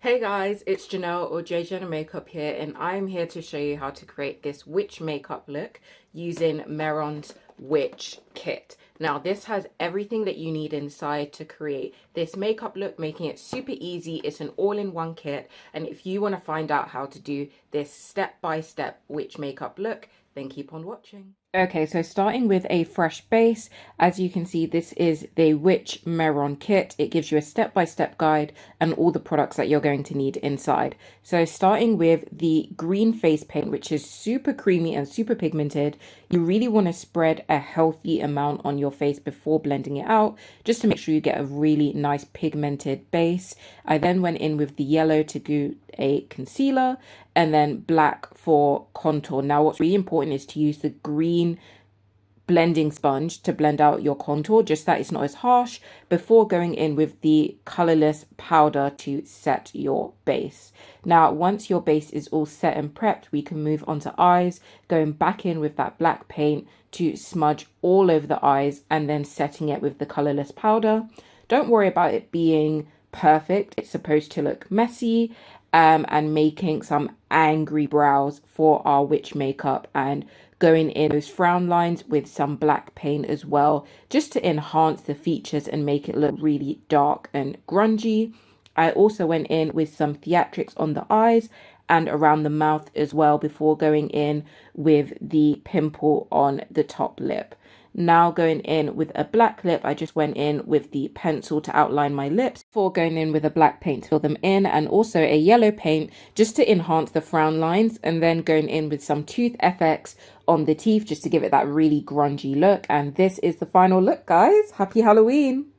Hey guys, it's Janelle or J Jenna Makeup here, and I'm here to show you how to create this witch makeup look using Mehron's Witch kit. Now this has everything that you need inside to create this makeup look, making it super easy. It's an all-in-one kit, and if you want to find out how to do this step-by-step witch makeup look, then keep on watching. Okay, so starting with a fresh base, as you can see, this is the Witch Mehron kit. It gives you a step-by-step guide and all the products that you're going to need inside. So starting with the green face paint, which is super creamy and super pigmented, you really want to spread a healthy amount on your face before blending it out, just to make sure you get a really nice pigmented base. I then went in with the yellow to do a concealer, and then black for contour. Now what's really important is to use the green blending sponge to blend out your contour, just that it's not as harsh, before going in with the colorless powder to set your base. Now once your base is all set and prepped, we can move on to eyes, going back in with that black paint to smudge all over the eyes and then setting it with the colorless powder. Don't worry about it being perfect, it's supposed to look messy, and making some angry brows for our witch makeup, and going in those frown lines with some black paint as well, just to enhance the features and make it look really dark and grungy. I also went in with some theatrics on the eyes and around the mouth as well, before going in with the pimple on the top lip. Now going in with a black lip, I just went in with the pencil to outline my lips before going in with a black paint to fill them in, and also a yellow paint just to enhance the frown lines, and then going in with some Tooth FX on the teeth just to give it that really grungy look. And this is the final look, guys. Happy Halloween!